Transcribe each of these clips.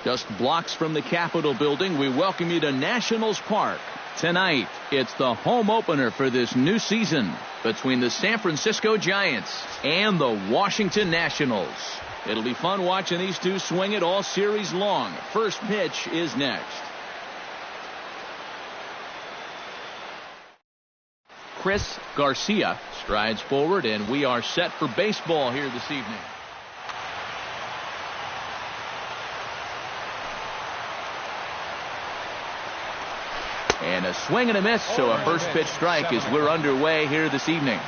Just blocks from the Capitol building, we welcome you to Nationals Park. Tonight, it's the home opener for this new season between the San Francisco Giants and the Washington Nationals. It'll be fun watching these two swing it all series long. First pitch is next. Chris Garcia strides forward, and we are set for baseball here this evening. And a swing and a miss, so a first pitch strike as we're underway here this evening.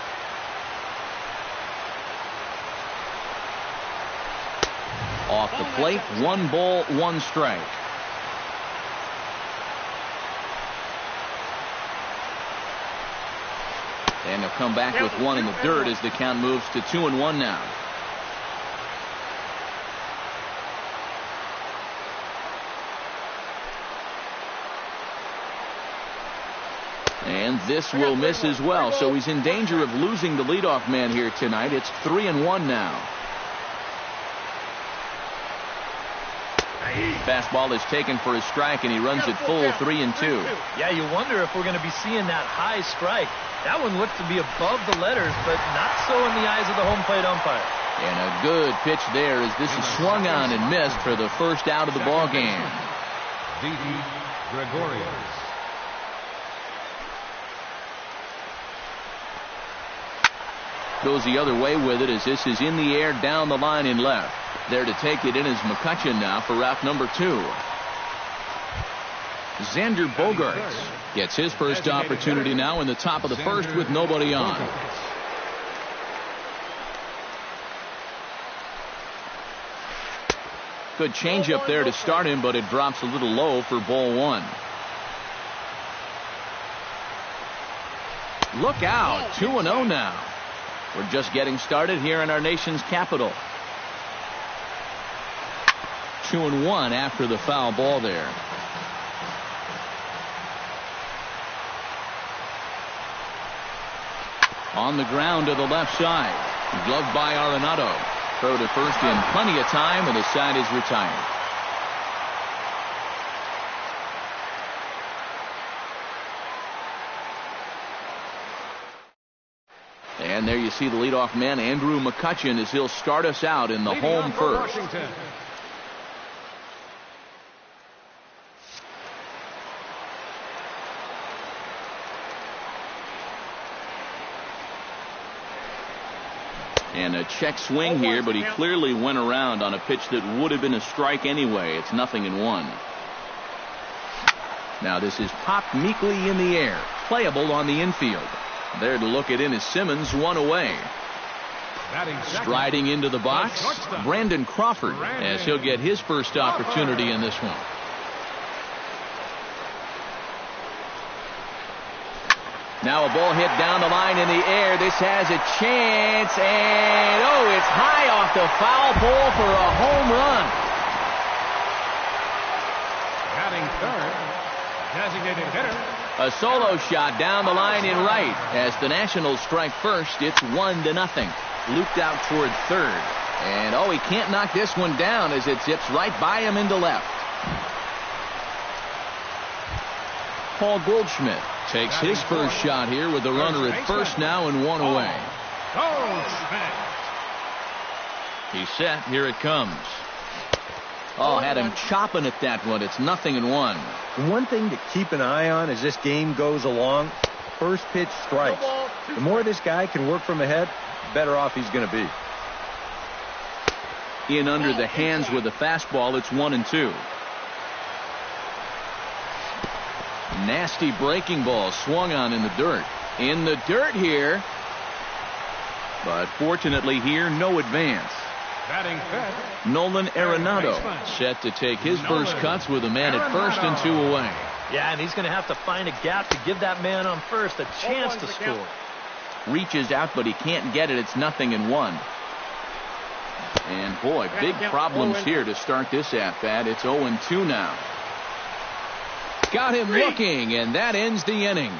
Off the plate, 1 ball, 1 strike. And they'll come back with 1 in the dirt as the count moves to 2-1 now. And this will miss as well, so he's in danger of losing the leadoff man here tonight. It's 3-1 now. Fastball is taken for a strike, and he runs it full 3-2. Yeah, you wonder if we're going to be seeing that high strike. That one looks to be above the letters, but not so in the eyes of the home plate umpire. And a good pitch there as this is swung on and missed for the first out of the ball game. Gregorius. Goes the other way with it as this is in the air down the line in left. There to take it in is McCutchen now for route number 2. Xander Bogaerts gets his first opportunity now in the top of the first with nobody on. Good changeup there to start him, but it drops a little low for ball 1. Look out, 2-0 now. We're just getting started here in our nation's capital. 2-1 after the foul ball there. On the ground to the left side. Gloved by Arenado. Throw to first in plenty of time, and the side is retired. And there you see the leadoff man, Andrew McCutchen, as he'll start us out in the home first. And a check swing here, but he clearly went around on a pitch that would have been a strike anyway. It's 0-1. Now this is popped meekly in the air. Playable on the infield. There to look it in is Simmons, 1 away. Striding into the box, Brandon Crawford, as he'll get his first opportunity in this one. Now a ball hit down the line in the air. This has a chance, and it's high off the foul pole for a home run. Batting third, designated hitter. A solo shot down the line in right. As the Nationals strike first, it's 1-0. Looped out toward third. And he can't knock this one down as it zips right by him into left. Paul Goldschmidt takes his first shot here with the runner at first now and 1 away. He's set. Here it comes. Had him chopping at that one. It's 0-1. One thing to keep an eye on as this game goes along, first pitch strikes. The more this guy can work from ahead, the better off he's going to be. In under the hands with a fastball, it's 1-2. Nasty breaking ball swung on in the dirt. In the dirt here. But fortunately here, no advance. Batting fifth, Nolan Arenado set to take his first cuts with a man at first and 2 away. Yeah, and he's going to have to find a gap to give that man on first a chance to score. Reaches out, but he can't get it. It's 0-1. And boy, big problems here to start this at-bat. It's 0-2 now. Got him looking, and that ends the inning.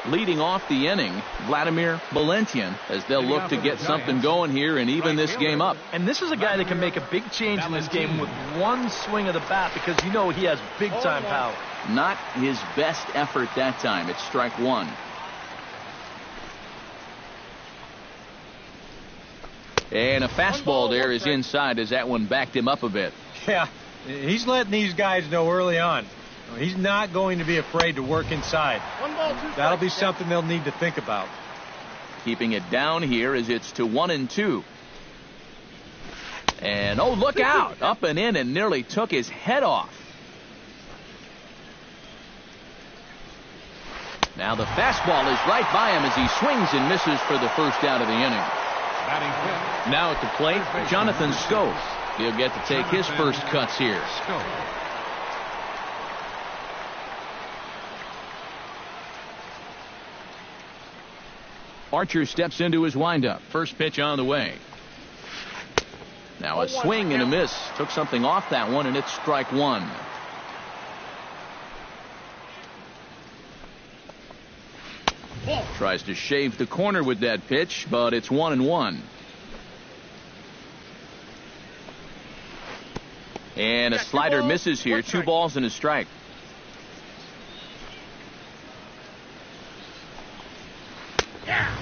Leading off the inning, Vladimir Valentian, as they'll look to get something going here and even this game up. And this is a guy that can make a big change in this game with one swing of the bat, because you know he has big-time power. Not his best effort that time. It's strike one. And a fastball there is inside as that one backed him up a bit. Yeah, he's letting these guys know early on. He's not going to be afraid to work inside. That'll be something they'll need to think about. Keeping it down here as it's to 1-2. And oh, look out! Up and in and nearly took his head off. Now the fastball is right by him as he swings and misses for the first out of the inning. Now at the plate, Jonathan Schoop. He'll get to take his first cuts here. Archer steps into his windup. First pitch on the way. Now a swing and a miss. Took something off that one, and it's strike one. Tries to shave the corner with that pitch, but it's 1-1. And a slider misses here. 2 balls and a strike.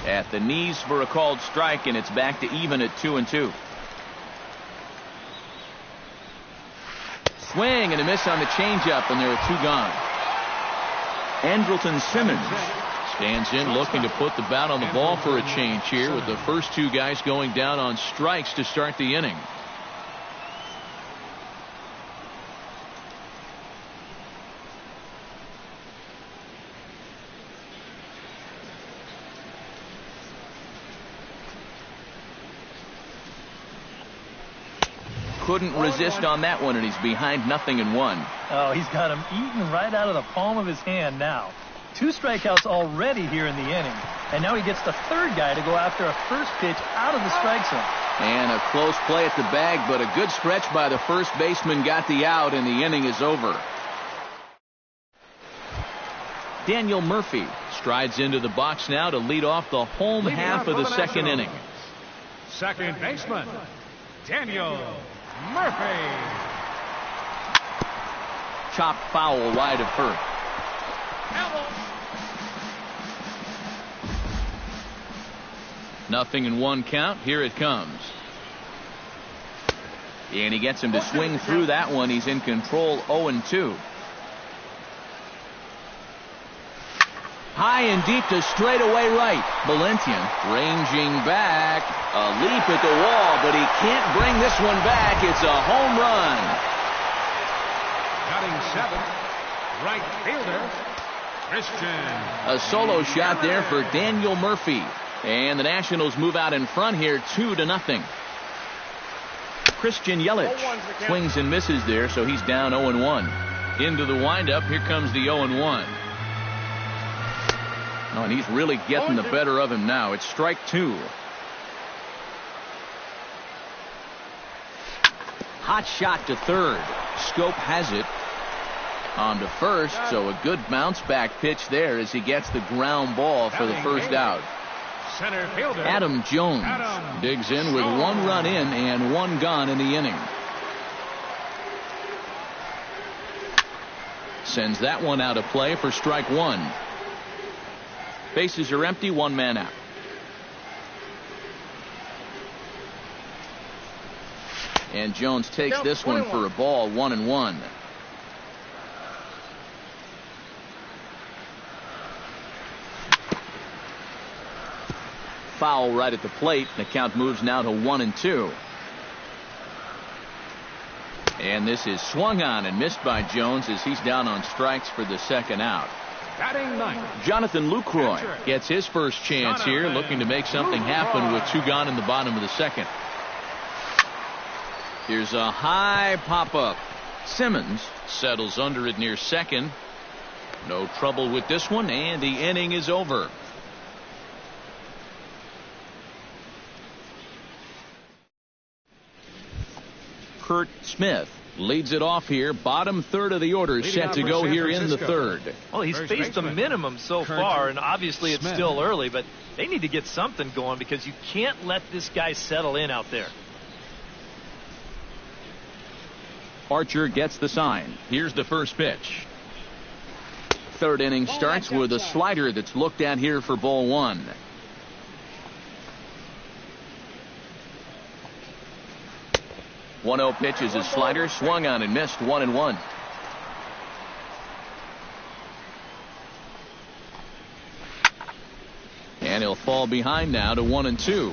At the knees for a called strike, and it's back to even at 2-2. Swing and a miss on the changeup, and there are 2 gone. Andrelton Simmons stands in looking to put the bat on the ball for a change here, with the first 2 guys going down on strikes to start the inning. Couldn't resist on that one, and he's behind 0-1. Oh, he's got him eaten right out of the palm of his hand now. 2 strikeouts already here in the inning. And now he gets the 3rd guy to go after a first pitch out of the strike zone. And a close play at the bag, but a good stretch by the first baseman got the out, and the inning is over. Daniel Murphy strides into the box now to lead off the home half of the second inning. Second baseman, Daniel Murphy. Chopped foul wide of first. 0-1 count. Here it comes. And he gets him to swing through that one. He's in control. 0-2. High and deep to straightaway right. Valentian ranging back. A leap at the wall, but he can't bring this one back. It's a home run. Batting 7th, right fielder, Christian. A solo shot there for Daniel Murphy. And the Nationals move out in front here 2-0. Christian Yelich swings and misses there, so he's down 0-1. Into the windup, here comes the 0-1. Oh, and he's really getting the better of him now. It's strike 2. Hot shot to third. Schoop has it. On to first, so a good bounce back pitch there as he gets the ground ball for the first out. Center fielder Adam Jones digs in with 1 run in and 1 gone in the inning. Sends that one out of play for strike 1. Bases are empty, 1 man out. And Jones takes this one for a ball. 1-1. Foul right at the plate. The count moves now to 1-2. And this is swung on and missed by Jones as he's down on strikes for the second out. Batting 9th, Jonathan Lucroy gets his first chance here, looking to make something happen with 2 gone in the bottom of the second. Here's a high pop-up. Simmons settles under it near second. No trouble with this one, and the inning is over. Kurt Smith Leads it off here. Bottom third of the order set to go here in the third. Well, he's faced the minimum so far, and obviously it's still early, but they need to get something going because you can't let this guy settle in out there. Archer gets the sign. Here's the first pitch. Third inning starts with a slider that's looked at here for ball one. One-0 pitch is his slider, swung on and missed, 1-1. And he'll fall behind now to 1-2.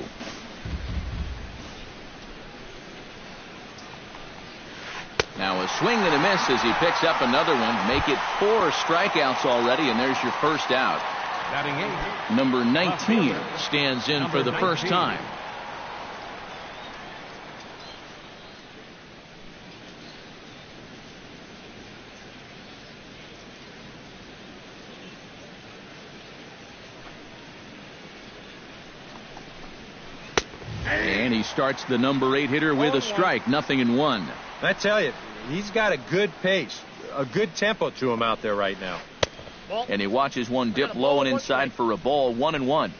Now a swing and a miss as he picks up another one. Make it 4 strikeouts already, and there's your first out. Batting 8. Number 19 stands in for the first time. And he starts the number 8 hitter with a strike, 0-1. I tell you, he's got a good pace, a good tempo to him out there right now. And he watches one dip low and inside for a ball, 1-1.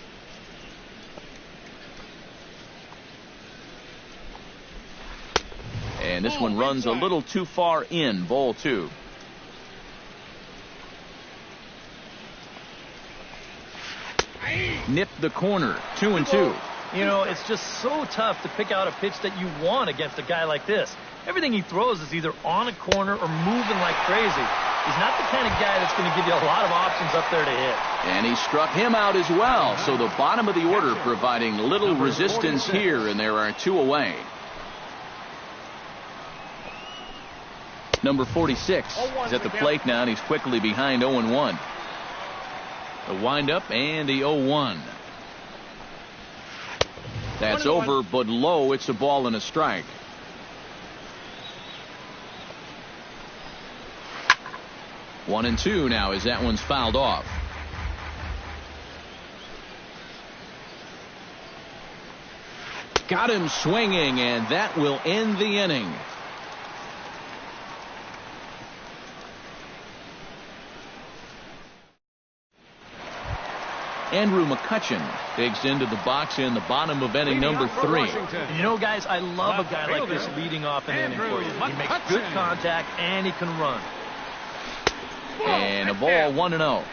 And this one runs a little too far in, ball 2. Nipped the corner, 2-2. You know, it's just so tough to pick out a pitch that you want against a guy like this. Everything he throws is either on a corner or moving like crazy. He's not the kind of guy that's going to give you a lot of options up there to hit. And he struck him out as well. So the bottom of the order providing little resistance here, and there are 2 away. Number 46 is at the plate now, and he's quickly behind 0-1. The windup and the 0-1. That's over, but low. It's a ball and a strike. 1-2 now as that one's fouled off. Got him swinging, and that will end the inning. Andrew McCutchen digs into the box in the bottom of inning number 3. And you know, guys, I love a guy like this leading off an inning for you. He makes good contact and he can run. And a ball, 1-0.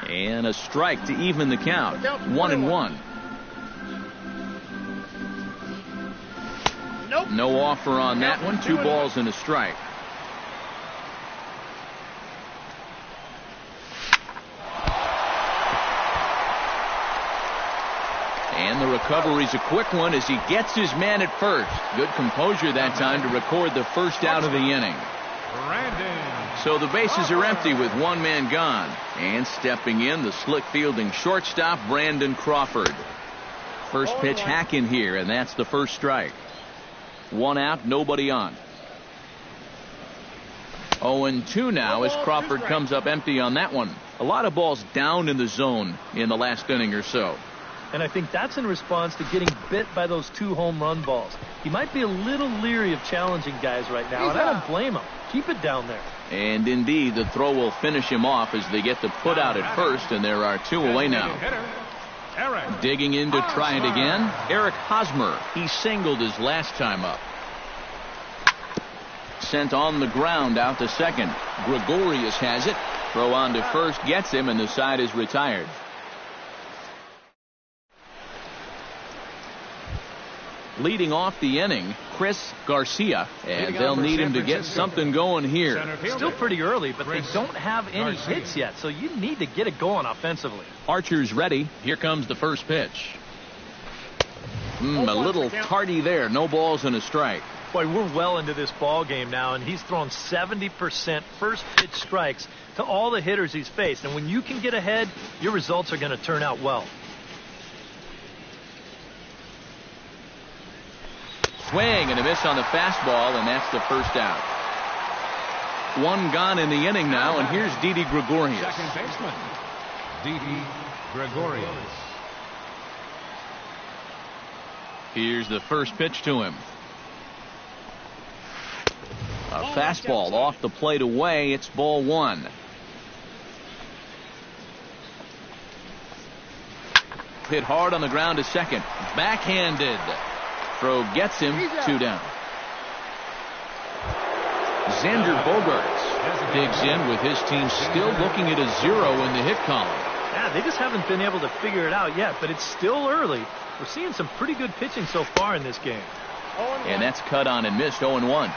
And a strike to even the count, 1-1. No offer on that one. 2 balls and a strike. And the recovery's a quick one as he gets his man at first. Good composure that time to record the first out of the inning. So the bases are empty with 1 man gone. And stepping in, the slick fielding shortstop, Brandon Crawford. First pitch hack in here, and that's the first strike. 1 out, nobody on. 0-2 now as Crawford comes up empty on that one. A lot of balls down in the zone in the last inning or so. And I think that's in response to getting bit by those 2 home run balls. He might be a little leery of challenging guys right now, and I don't blame him. Keep it down there. And indeed, the throw will finish him off as they get the put out at first, and there are 2 away now. Digging in to try it again, Eric Hosmer. He singled his last time up. Sent on the ground out to second. Gregorius has it. Throw on to first gets him, and the side is retired. Leading off the inning, Chris Garcia, and they'll need him to get something going here. Still pretty early, but they don't have any hits yet, so you need to get it going offensively. Archer's ready. Here comes the first pitch. A little tardy there. No balls and a strike. Boy, we're well into this ball game now, and he's thrown 70% first pitch strikes to all the hitters he's faced. And when you can get ahead, your results are going to turn out well. Swing and a miss on the fastball, and that's the first out. 1 gone in the inning now, and here's Didi Gregorius. Second baseman, Didi Gregorius. Here's the first pitch to him. A fastball off the plate away. It's ball one. Hit hard on the ground to second. Backhanded. Throw gets him. 2 down. Xander Bogaerts digs in with his team still looking at a 0 in the hit column. Yeah, they just haven't been able to figure it out yet, but it's still early. We're seeing some pretty good pitching so far in this game. And that's cut on and missed. 0-1.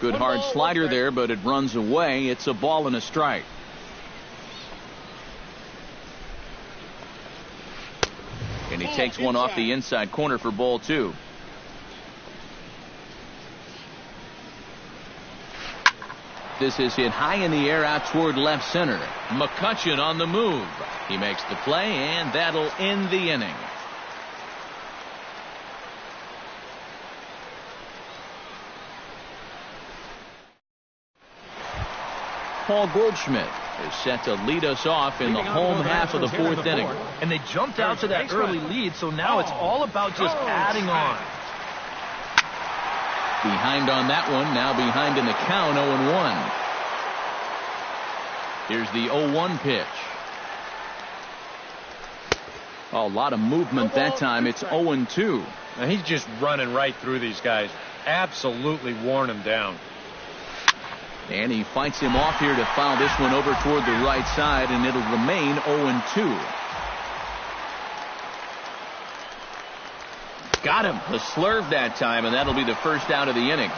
Good hard slider there, but it runs away. It's a ball and a strike. And he takes one off the inside corner for ball 2. This is hit high in the air out toward left center. McCutchen on the move. He makes the play, and that'll end the inning. Paul Goldschmidt is set to lead us off in the home half of the 4th inning. And they jumped out to that early lead, so now it's all about just adding on. Behind on that one, now behind in the count, 0-1. Here's the 0-1 pitch. Oh, a lot of movement that time. It's 0-2. Now he's just running right through these guys. Absolutely worn them down. And he fights him off here to foul this one over toward the right side, and it'll remain 0-2. Got him. The slurve that time, and that'll be the first out of the inning.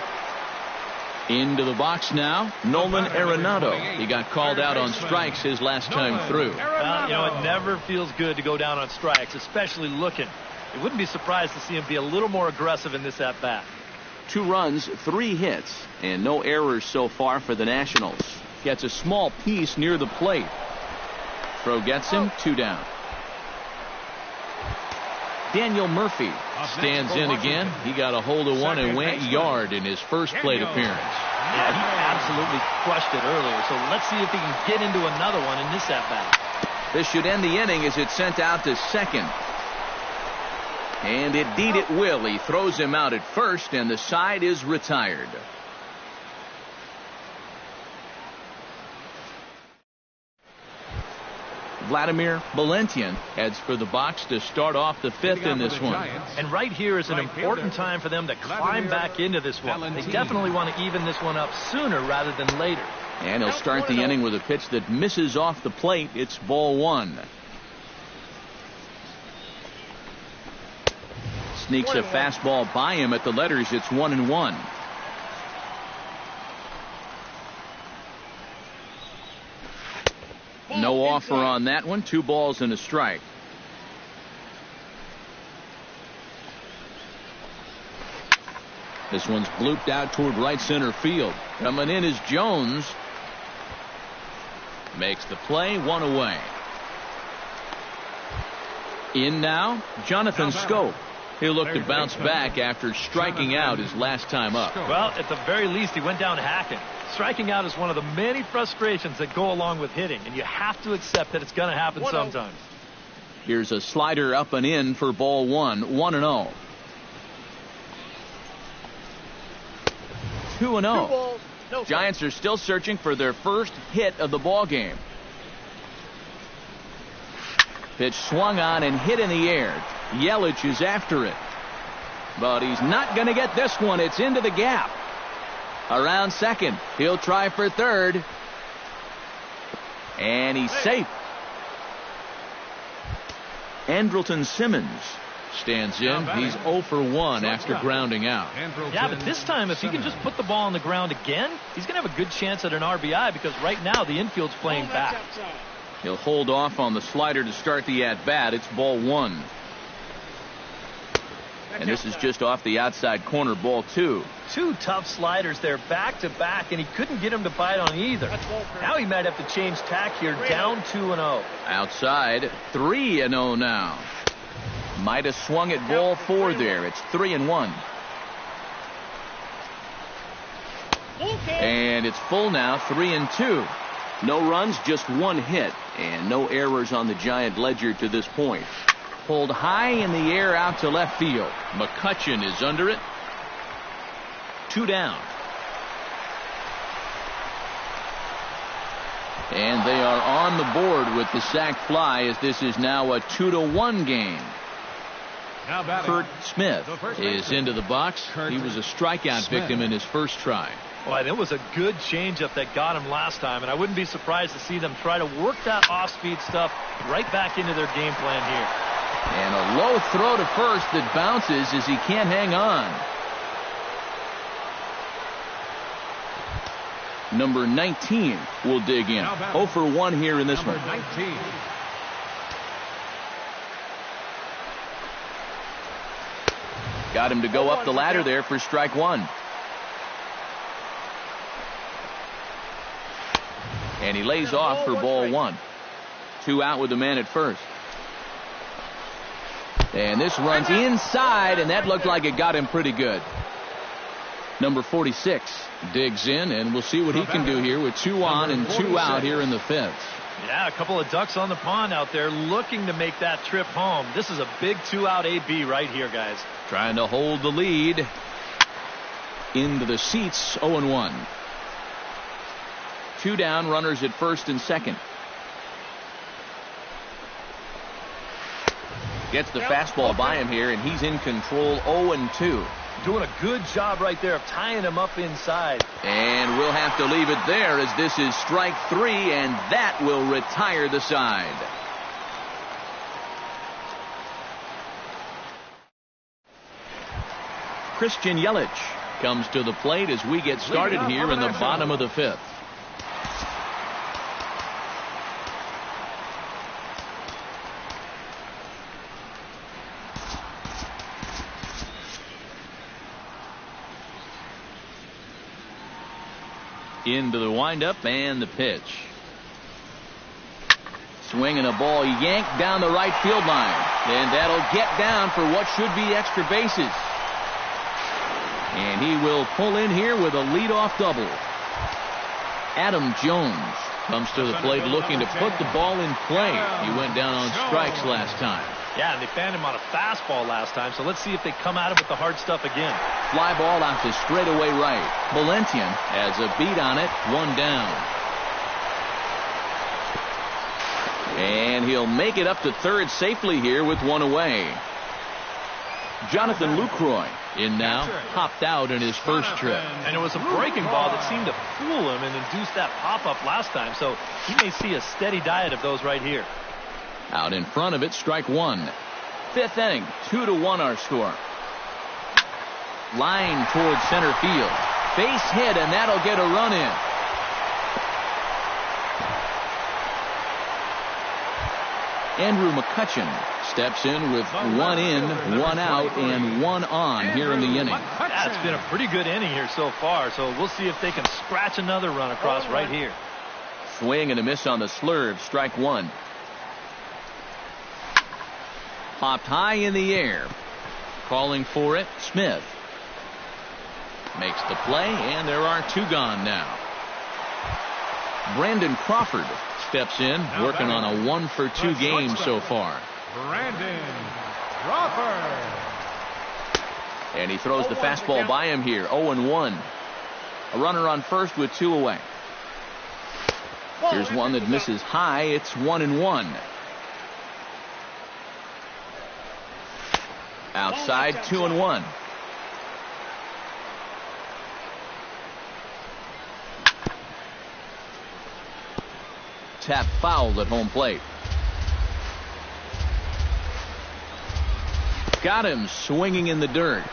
Into the box now, Nolan Arenado. He got called out on strikes his last time through. Well, it never feels good to go down on strikes, especially looking. It wouldn't be surprised to see him be a little more aggressive in this at-bat. 2 runs, 3 hits, and no errors so far for the Nationals. Gets a small piece near the plate. Throw gets him. 2 down. Daniel Murphy stands in again. He got a hold of one and went yard in his first plate appearance. Yeah, he absolutely crushed it earlier, so let's see if he can get into another one in this at-bat. This should end the inning as it's sent out to second. And indeed it will. He throws him out at first, and the side is retired. Vladimir Valentian heads for the box to start off the 5th in this one. And right here is an important time for them to climb back into this one. They definitely want to even this one up sooner rather than later. And he'll start the inning with a pitch that misses off the plate. It's ball 1. Sneaks a fastball by him at the letters. It's 1-1. No offer on that one. 2 balls and a strike. This one's blooped out toward right center field. Coming in is Jones. Makes the play. 1 away. In now, Jonathan Scope. He'll look to bounce back after striking out his last time up. Well, at the very least, he went down hacking. Striking out is one of the many frustrations that go along with hitting, and you have to accept that it's going to happen sometimes. Here's a slider up and in for ball 1. 1-0. 2-0. Giants are still searching for their first hit of the ball game. Pitch swung on and hit in the air. Yelich is after it, but he's not going to get this one. It's into the gap. Around second. He'll try for third, and he's safe. Andrelton Simmons stands in. He's 0 for 1 after grounding out. Yeah, but this time, if he can just put the ball on the ground again, he's going to have a good chance at an RBI, because right now the infield's playing back. He'll hold off on the slider to start the at-bat. It's ball 1. And this is just off the outside corner, ball 2. 2 tough sliders there back-to-back, and he couldn't get him to bite on either. Now he might have to change tack here, down 2-0. Outside, 3-0 now. Might have swung at ball 4 there. It's 3-1. And it's full now, 3-2. No runs, just one hit, and no errors on the Giant ledger to this point. Pulled high in the air out to left field. McCutchen is under it. 2 down. And they are on the board with the sac fly as this is now a 2-1 game. Kurt Smith is into the box. He was a strikeout victim in his first try. Well, it was a good changeup that got him last time, and I wouldn't be surprised to see them try to work that off-speed stuff right back into their game plan here. And a low throw to first that bounces as he can't hang on. Number 19 will dig in. 0 for 1 here in this one. 19. Got him to go up the ladder there for strike 1. And he lays off for ball 1. 2 out with the man at first. And this runs inside, and that looked like it got him pretty good. Number 46 digs in, and we'll see what he can do here with 2 on and 2 out here in the 5th. Yeah, a couple of ducks on the pond out there looking to make that trip home. This is a big 2-out AB right here, guys. Trying to hold the lead. Into the seats, 0-1. 2 down, runners at first and second. Gets the fastball by him here, and he's in control. 0-2. Doing a good job right there of tying him up inside. And we'll have to leave it there as this is strike 3, and that will retire the side. Christian Yelich comes to the plate as we get started here in the bottom of the 5th. Into the windup and the pitch. Swinging a ball yanked down the right field line. And that'll get down for what should be extra bases. And he will pull in here with a leadoff double. Adam Jones comes to the plate looking to put the ball in play. He went down on strikes last time. Yeah, and they fanned him on a fastball last time, so let's see if they come at him with the hard stuff again. Fly ball out to straightaway right. Valentian has a beat on it, 1 down. And he'll make it up to third safely here with 1 away. Jonathan Lucroy in now, popped out in his first trip. And it was a breaking ball that seemed to fool him and induce that pop-up last time, so he may see a steady diet of those right here. Out in front of it, strike 1. 5th inning, 2-1 our score. Line towards center field. Base hit, and that'll get a run in. Andrew McCutchen steps in with 1 in, 1 out, and 1 on here in the inning. Yeah, it's been a pretty good inning here so far, so we'll see if they can scratch another run across right here. Swing and a miss on the slurve, strike 1. Popped high in the air. Calling for it, Smith. Makes the play, and there are 2 gone now. Brandon Crawford steps in, working on a 1-for-2 game so far. Brandon Crawford. And he throws the fastball by him here, 0-1. A runner on first with 2 away. Here's one that misses high. It's 1-1. Outside, 2-1. Tap foul at home plate. Got him swinging in the dirt.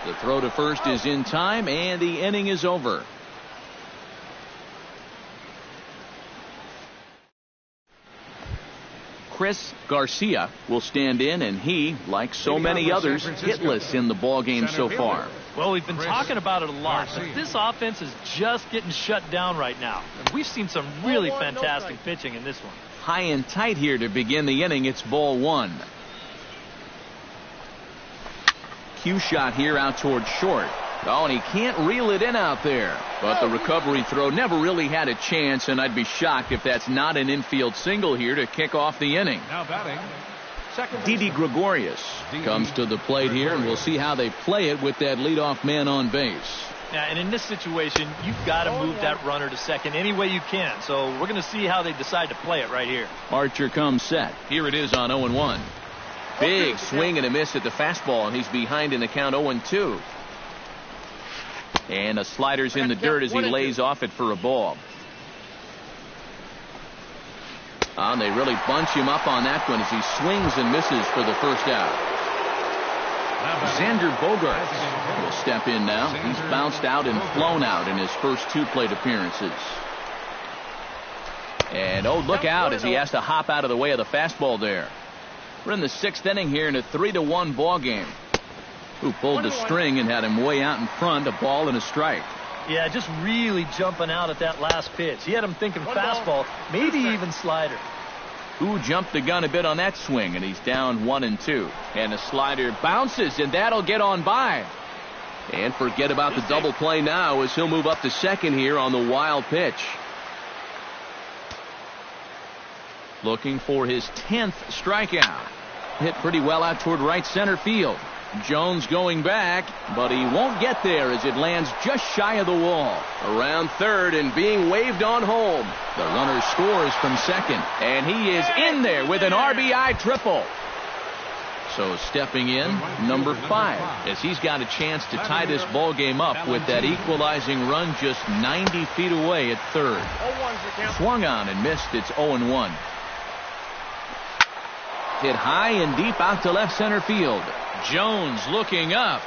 The throw to first is in time, and the inning is over. Chris Garcia will stand in, and he, like so many others, hitless in the ballgame so far. Well, we've been talking about it a lot, but this offense is just getting shut down right now. And we've seen some really fantastic pitching in this one. High and tight here to begin the inning. It's ball 1. Cue shot here out towards short. Oh, and he can't reel it in out there. But the recovery throw never really had a chance, and I'd be shocked if that's not an infield single here to kick off the inning. Now batting, second Didi Gregorius comes to the plate here, and we'll see how they play it with that leadoff man on base. Yeah, and in this situation, you've got to move that runner to second any way you can. So we're going to see how they decide to play it right here. Archer comes set. Here it is on 0-1. Big swing and a miss at the fastball, and he's behind in the count 0-2. And the slider's in the dirt as he lays off it for a ball. And they really bunch him up on that one as he swings and misses for the first out. Xander Bogaerts will step in now. He's bounced out and flown out in his first 2 plate appearances. And oh, look out as he has to hop out of the way of the fastball there. We're in the 6th inning here in a 3-1 ball game. Who pulled the string and had him way out in front, a ball and a strike. Yeah, just really jumping out at that last pitch. He had him thinking fastball, maybe even slider. Who jumped the gun a bit on that swing, and he's down 1-2. And the slider bounces, and that'll get on by. And forget about the double play now as he'll move up to second here on the wild pitch. Looking for his 10th strikeout. Hit pretty well out toward right center field. Jones going back, but he won't get there as it lands just shy of the wall. Around third and being waved on home. The runner scores from second, and he is in there with an RBI triple. So stepping in, number 5, as he's got a chance to tie this ball game up with that equalizing run just 90 feet away at third. Swung on and missed. It's 0-1. Hit high and deep out to left center field. Jones looking up.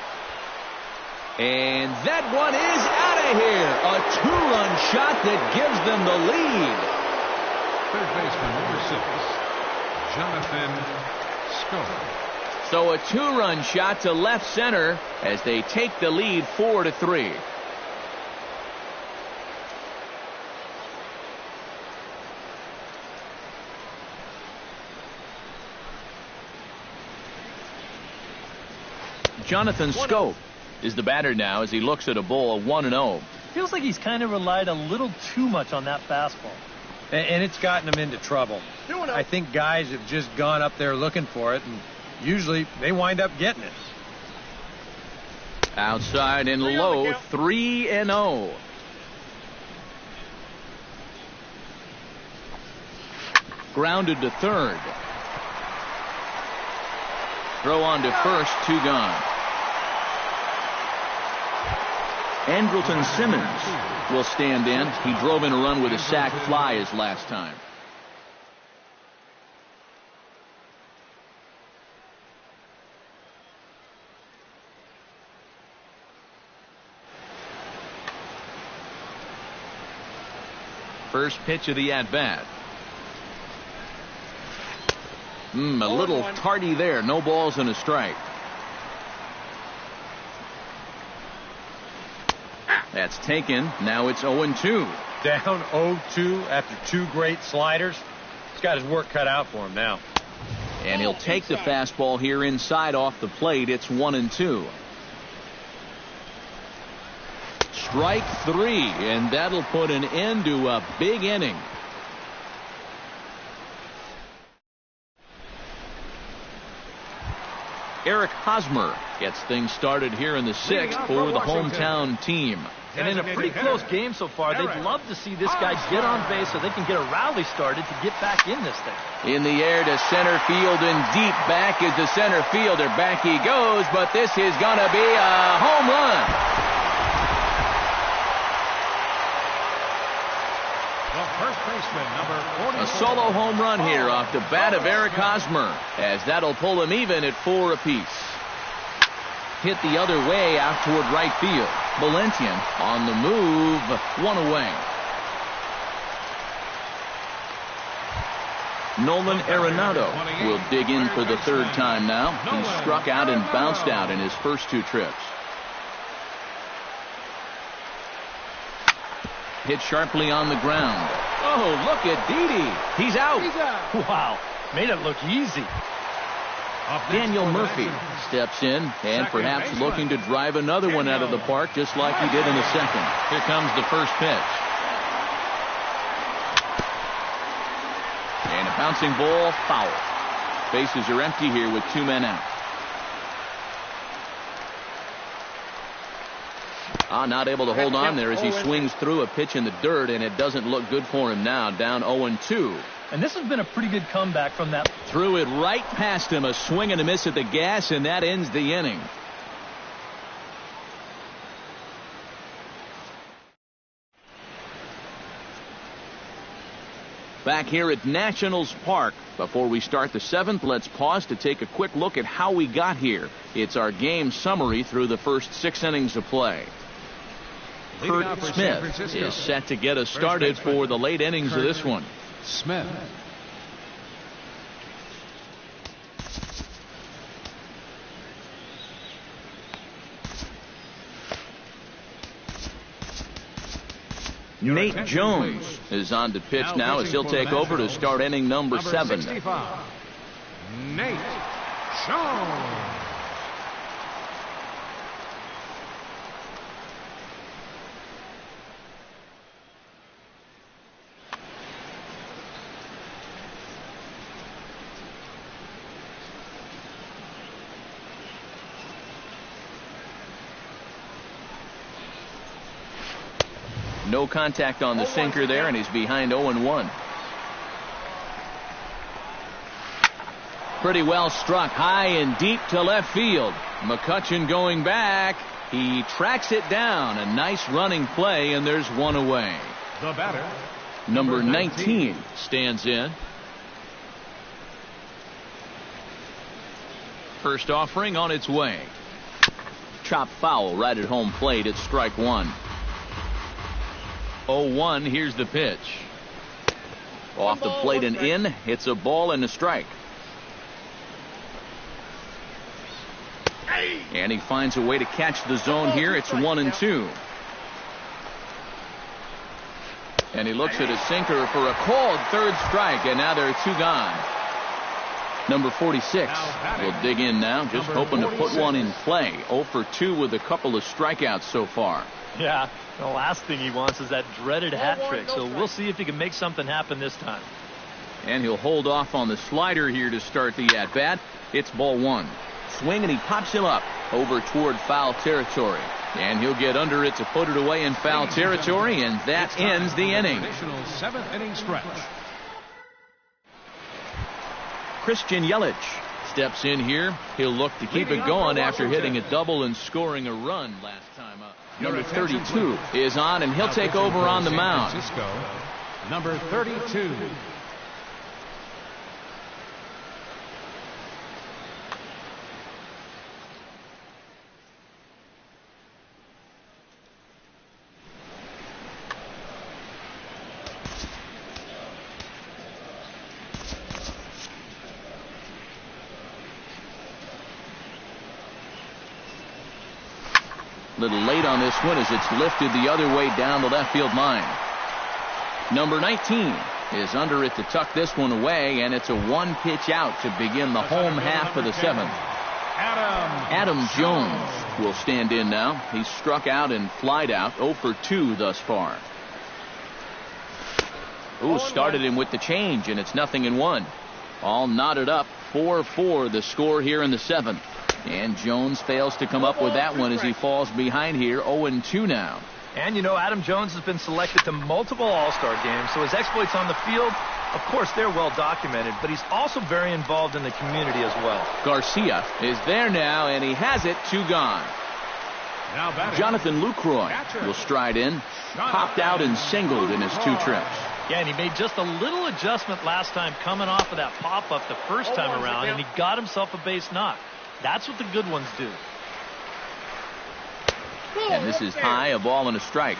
And that one is out of here. A 2-run shot that gives them the lead. Third baseman, number 6, Jonathan Schoen. So a 2-run shot to left center as they take the lead 4-3. Jonathan Schoen is the batter now as he looks at a ball 1-0. Feels like he's kind of relied a little too much on that fastball. And it's gotten him into trouble. I think guys have just gone up there looking for it, and usually they wind up getting it. Outside and low, 3-0. Grounded to third. Throw on to first, 2 gone. Andrelton Simmons will stand in. He drove in a run with a sac fly his last time. First pitch of the at-bat. A little tardy there. No balls and a strike. That's taken. Now it's 0-2. Down 0-2 after 2 great sliders. He's got his work cut out for him now. And he'll take the fastball here inside off the plate. It's 1-2. Strike 3, and that'll put an end to a big inning. Eric Hosmer gets things started here in the 6th for the hometown team. And in a pretty close game so far, they'd love to see this guy get on base so they can get a rally started to get back in this thing. In the air to center field and deep back is the center fielder. Back he goes, but this is going to be a home run. First baseman, number 40. A solo home run here off the bat of Eric Hosmer, as that'll pull him even at 4 apiece. Hit the other way out toward right field. Valentian on the move, 1 away. Nolan Arenado will dig in for the 3rd time now. He struck out and bounced out in his first 2 trips. Hit sharply on the ground. Oh, look at Didi. He's out. Wow, made it look easy. Daniel Murphy steps in and perhaps looking to drive another one out of the park just like he did in the second. Here comes the first pitch. And a bouncing ball, foul. Bases are empty here with 2 men out. Not able to hold on there as he swings through a pitch in the dirt, and it doesn't look good for him now. Down 0-2. And this has been a pretty good comeback from that. Threw it right past him. A swing and a miss at the gas, and that ends the inning. Back here at Nationals Park. Before we start the 7th, let's pause to take a quick look at how we got here. It's our game summary through the first 6 innings of play. Kurt Smith is set to get us started for the late innings of this one. Smith. Nate Jones is on to pitch now as he'll take over to start inning number 7. 65, Nate Jones. No contact on the sinker there, and he's behind 0-1. Pretty well struck high and deep to left field. McCutchen going back. He tracks it down. A nice running play, and there's one away. The batter, Number 19 stands in. First offering on its way. Chop foul right at home plate. It's strike 1. 0-1. Here's the pitch. Off the plate and in. It's a ball and a strike. And he finds a way to catch the zone here. It's 1-2. And he looks at a sinker for a called third strike. And now there are 2 gone. Number 46 will dig in now, just hoping to put one in play. 0 for 2 with a couple of strikeouts so far. Yeah, the last thing he wants is that dreaded hat trick. So we'll see if he can make something happen this time. And he'll hold off on the slider here to start the at-bat. It's ball 1. Swing, and he pops him up over toward foul territory. And he'll get under it to put it away in foul territory, and that ends the inning. Additional 7th inning stretch. Christian Yelich steps in here. He'll look to keep it going after hitting a double and scoring a run last time up. Number 32 is on, and he'll take over on the mound. Number 32. Little late on this one as it's lifted the other way down the left field line. Number 19 is under it to tuck this one away, and it's a 1-pitch out to begin the home half of the 7th. Adam Jones will stand in now. He's struck out and flied out. 0 for 2 thus far. Started him with the change, and it's 0-1. All knotted up. 4-4 the score here in the 7th. And Jones fails to come up with that one as he falls behind here. 0-2 now. And you know, Adam Jones has been selected to multiple All-Star games, so his exploits on the field, of course, they're well documented, but he's also very involved in the community as well. Garcia is there now, and he has it. 2 gone. Jonathan Lucroy will stride in. Popped out and singled in his 2 trips. Yeah, and he made just a little adjustment last time coming off of that pop-up the first time around, and he got himself a base knock. That's what the good ones do. And this is high, a ball and a strike.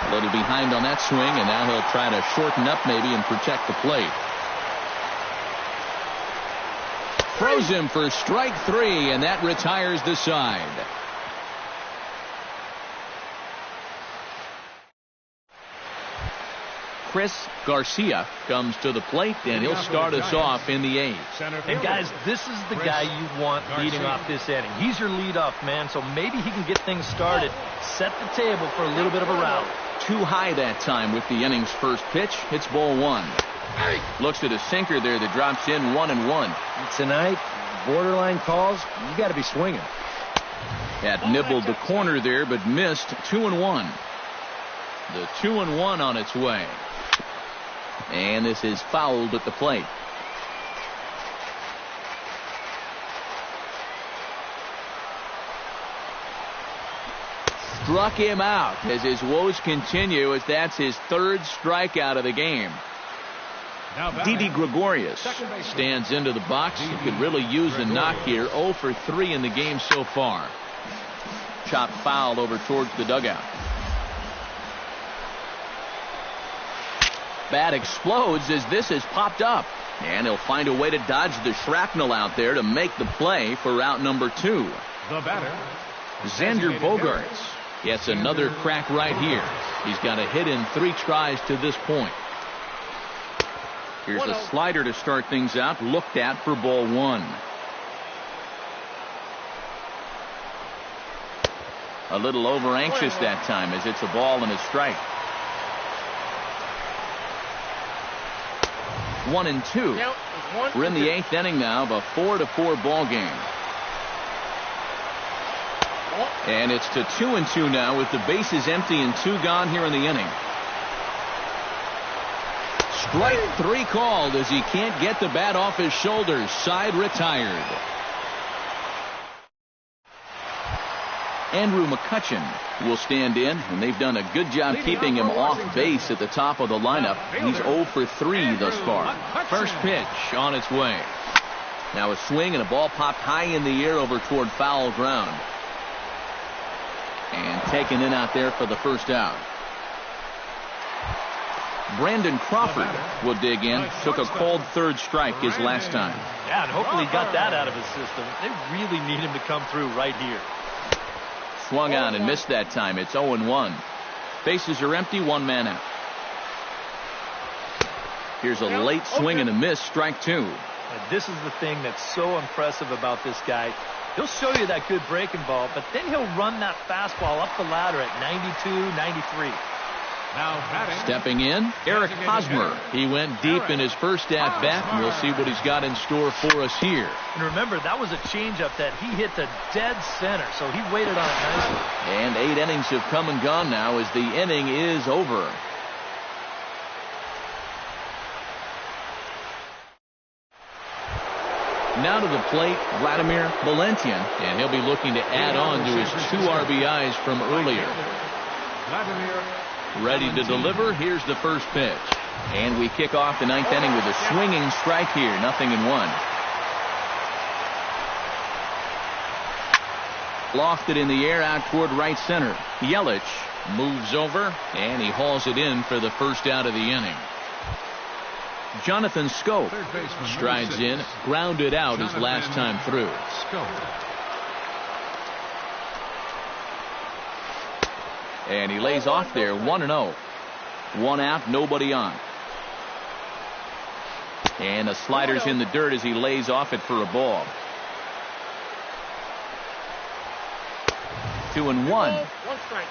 A little behind on that swing, and now he'll try to shorten up maybe and protect the plate. Throws him for strike 3, and that retires the side. Chris Garcia comes to the plate, and he'll start us off in the 8th. And guys, this is the guy you want leading off this inning. He's your leadoff man, so maybe he can get things started, set the table for a little bit of a rout. Too high that time with the inning's first pitch. Hits ball 1. Looks at a sinker there that drops in 1-1. Tonight, borderline calls, you got to be swinging. That nibbled the corner there, but missed. 2-1. The 2-1 on its way. And this is fouled at the plate. Struck him out as his woes continue, as that's his 3rd strikeout of the game. Didi Gregorius stands into the box. He could really use a knock here. 0 for 3 in the game so far. Chopped foul over towards the dugout. Bat explodes as this has popped up. And he'll find a way to dodge the shrapnel out there to make the play for out number 2. The batter, Xander Bogaerts gets another crack right here. He's got a hit in 3 tries to this point. Here's a slider to start things out, looked at for ball 1. A little over anxious that time as it's a ball and a strike. 1-2. We're in the 8th inning now of a 4-4 ball game. And it's to 2-2 now with the bases empty and 2 gone here in the inning. Strike 3 called as he can't get the bat off his shoulders. Side retired. Andrew McCutchen will stand in, and they've done a good job keeping him off base at the top of the lineup. He's 0 for 3 thus far. First pitch on its way. Now a swing and a ball popped high in the air over toward foul ground. And taken in out there for the first out. Brandon Crawford will dig in. Took a cold 3rd strike his last time. Yeah, and hopefully he got that out of his system. They really need him to come through right here. Swung on and missed that time. It's 0-1. Bases are empty, 1 man out. Here's a late swing and a miss. Strike 2. And this is the thing that's so impressive about this guy. He'll show you that good breaking ball, but then he'll run that fastball up the ladder at 92, 93. now batting. Stepping in, Eric Hosmer. He went deep in his first at bat, and we'll see what he's got in store for us here. And remember, that was a changeup that he hit to dead center, so he waited on it nicely. And 8 innings have come and gone now as the inning is over. Now to the plate, Vladimir Valentian, and he'll be looking to add on to his 2 RBIs from earlier. Ready to deliver. Here's the first pitch. And we kick off the 9th inning with a swinging strike here. 0-1. Lofted in the air out toward right center. Yelich moves over, and he hauls it in for the first out of the inning. Jonathan Scope strides in, grounded out his last time through. And he lays off there, 1-0. 1 out, nobody on. And the slider's in the dirt as he lays off it for a ball. 2-1. 1 strike.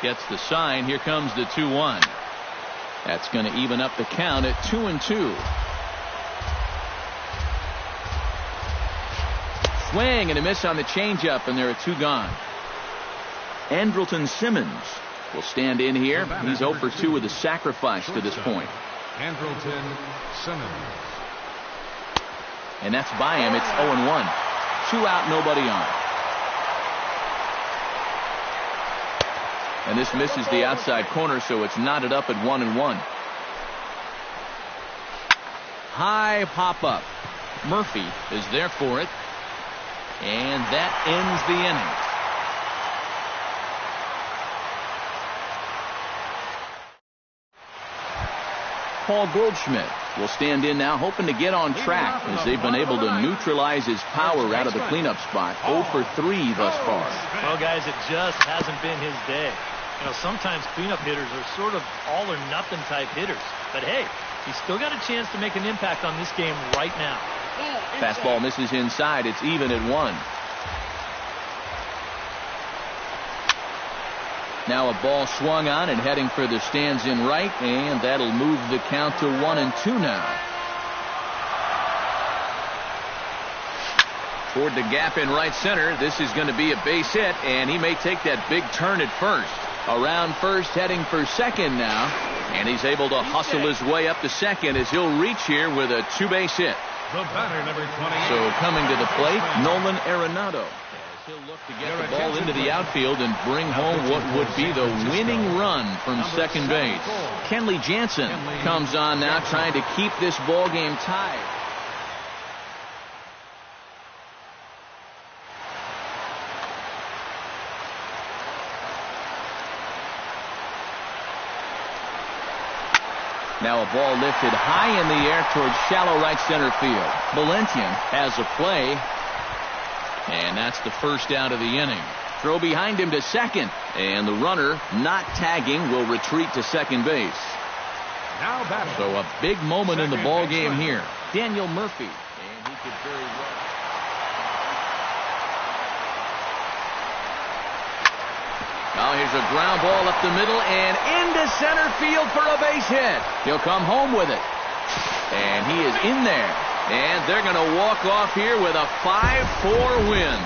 Gets the sign. Here comes the 2-1. That's going to even up the count at 2-2. Swing and a miss on the changeup, and there are 2 gone. Andrelton Simmons will stand in here. He's 0 for 2 with a sacrifice to this point. Andrelton Simmons. And that's by him. It's 0-1. 2 out, nobody on. And this misses the outside corner, so it's knotted up at 1-1. High pop up. Murphy is there for it. And that ends the inning. Paul Goldschmidt will stand in now, hoping to get on track as they've been able to neutralize his power out of the cleanup spot. 0 for 3 thus far. Well, guys, it just hasn't been his day. You know, sometimes cleanup hitters are sort of all-or-nothing type hitters. But, hey, he's still got a chance to make an impact on this game right now. Fastball misses inside. It's even at 1. Now a ball swung on and heading for the stands in right, and that'll move the count to 1-2 now. Toward the gap in right center. This is going to be a base hit, and he may take that big turn at first. Around first, heading for second now, and he's able to hustle his way up to second as he'll reach here with a 2-base hit. The batter, number 28. So coming to the plate, Nolan Arenado. He'll look to get the ball into the outfield and bring home what would be the winning run from second base. Kenley Jansen comes on now, trying to keep this ball game tied. Now a ball lifted high in the air towards shallow right center field. Valentian has a play, and that's the first out of the inning. Throw behind him to second, and the runner not tagging will retreat to second base. Now batting. So a big moment in the ball game here. Daniel Murphy, and he could very well. Now here's a ground ball up the middle and into center field for a base hit. He'll come home with it. And he is in there. And they're going to walk off here with a 5-4 win.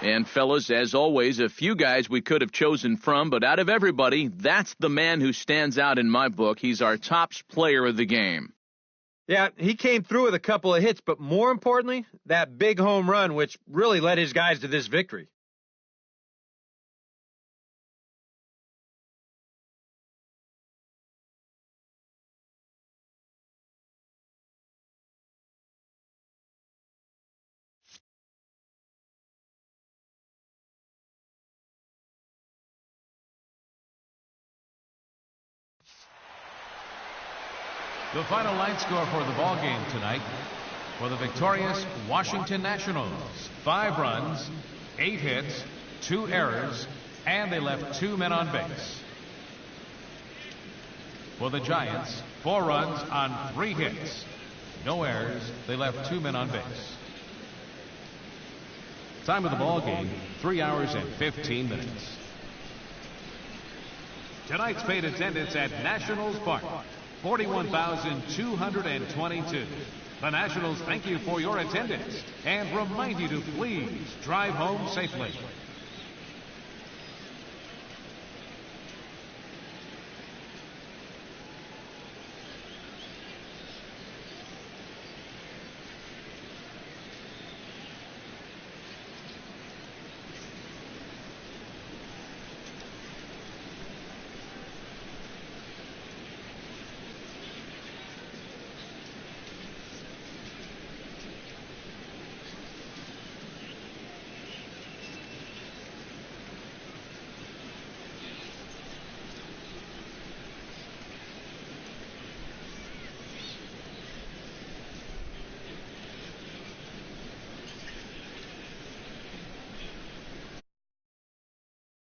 And fellas, as always, a few guys we could have chosen from, but out of everybody, that's the man who stands out in my book. He's our top player of the game. Yeah, he came through with a couple of hits, but more importantly, that big home run, which really led his guys to this victory. The final line score for the ball game tonight for the victorious Washington Nationals: 5 runs, 8 hits, 2 errors, and they left 2 men on base. For the Giants, 4 runs on 3 hits, no errors, they left 2 men on base. Time of the ball game, 3 hours and 15 minutes. Tonight's paid attendance at Nationals Park, 41,222. The Nationals thank you for your attendance and remind you to please drive home safely.